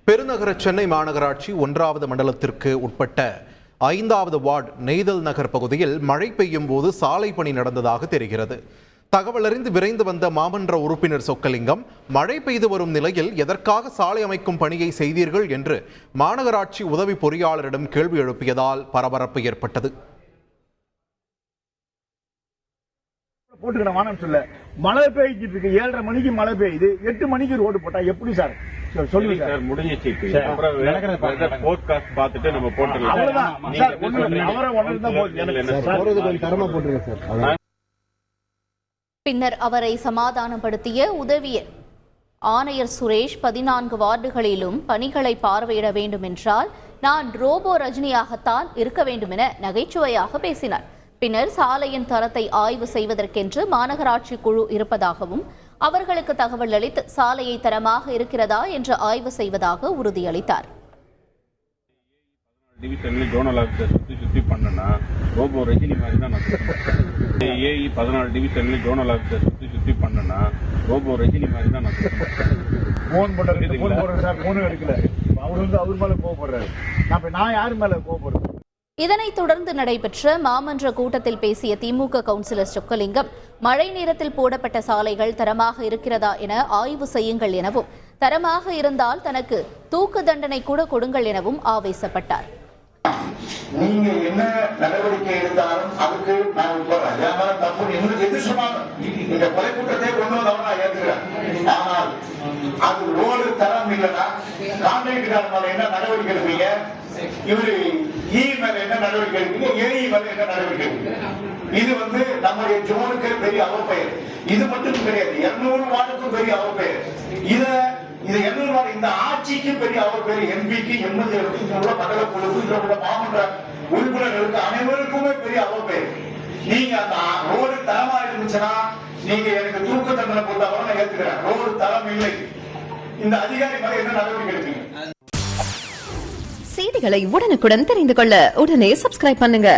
பெருநகர சென்னை மாநகராட்சி 1வது மண்டலத்திற்கு உட்பட்ட 5வது வார்டு நெய்தல் நகர் பகுதியில் மழை பெய்யும் போது சாலை பணி நடந்ததாக தெரிகிறது. தகவல் அறிந்து விரைந்து வந்த மாமன்ற உறுப்பினர் சொக்கலிங்கம், மழை பெய்து வரும் நிலையில் எதற்காக சாலை அமைக்கும் பணியை செய்தீர்கள் என்று மாநகராட்சி உதவி பொறியாளரிடம் கேள்வி எழுப்பியதால் பரபரப்பு ஏற்பட்டது. மழை பெய்ஞ்சிட்டு இருக்கு, 7:30 மணிக்கு மழை பெய்யுது, 8 மணிக்கு ரோடு போட்டா எப்படி சார் சொல்லுங்க சார்? முடிஞ்சிச்சு. பார்த்துட்டு நம்ம போட்டுடலாம். பின்னர் அவரை சமாதானப்படுத்திய உதவி ஆணையர் சுரேஷ், 14 வார்டுகளிலும் பணிகளை பார்வையிட வேண்டும் என்றால் நான் ரோபோ ரஜினியாகத்தான் இருக்க வேண்டும் என நகைச்சுவையாக பேசினார். பின்னர் சாலையின் தரத்தை ஆய்வு செய்வதற்கென்று மாநகராட்சி குழு இருப்பதாகவும் அவர்களுக்கு தகவல் அளித்து சாலையை தரமாக இருக்கிறதா என்று ஆய்வு செய்வதாக உறுதியளித்தார். சுத்தி பண்ணனா ரோபோ ரஜினி மாதிரி தான் ஏஇ 14 டிவிஷன்ல ஜோனல் ஆஃபீஸர் சுத்தி பண்ணனா ரோபோ ரஜினி மாதிரி தான் போன் போடுறேன் சார், போன் எடுக்கல. அவர் மேல கோவப்படுறாரு, நான் யாரு மேல கோவப்படுறேன்? இதனைத் தொடர்ந்து நடைபெற்ற மாமன்ற கூட்டத்தில் பேசிய திமுக கவுன்சிலர் சொக்கலிங்கம், மழை நேரத்தில் போடப்பட்ட சாலைகள் தரமாக இருக்கிறதா என ஆய்வு செய்யுங்கள் எனவும், தரமாக இருந்தால் தனக்கு தூக்கு தண்டனை கூட கொடுங்கள் எனவும் ஆவேசப்பட்டார். நீங்க என்ன நடவடிக்கை எடுத்தாலும் அதுக்கு நான் தப்பு எது சொன்னாலும் இந்த கொலை குற்றத்தை கொண்டு வந்தவன் நான் ஏற்றுக்கிறேன். ஆனால் அது ரோடு தரம் இல்லைன்னா கான்ட்ராக்டர் மேல என்ன நடவடிக்கை எடுப்பீங்க? இவரு இ மேல என்ன நடவடிக்கை எடுப்பீங்க? ஏஇ மேல என்ன நடவடிக்கை எடுப்பீங்க? இது நம்முடைய ஜோனுக்கு பெரிய அவப்பெயர். இது மட்டும் கிடையாது, 200 வார்டுக்கும் பெரிய அவப்பெயர். இது 200 வார்டு இந்த ஆட்சிக்கு பெரிய அவப்பெயர். எம்பிக்கு, எம்எல்ஏக்கு, இங்க உள்ள பகல குழுக்கு, இங்க உள்ள மாமன்ற உறுப்பினர்களுக்கு அனைவருக்குமே பெரிய அவப்பெயர். நீங்க அந்த ரோடு தரமா இருந்துச்சுன்னா நீங்க எனக்கு தூக்கு தண்டனை போட்டாலும் நான் ஏத்துக்கிறேன். ரோடு தரம் இல்லை, இந்த அதிகாரி மேல என்ன நடவடிக்கை எடுப்பீங்க? செய்திகளை உடனுக்குடன் தெரிந்து கொள்ள உடனே சப்ஸ்கிரைப் பண்ணுங்க.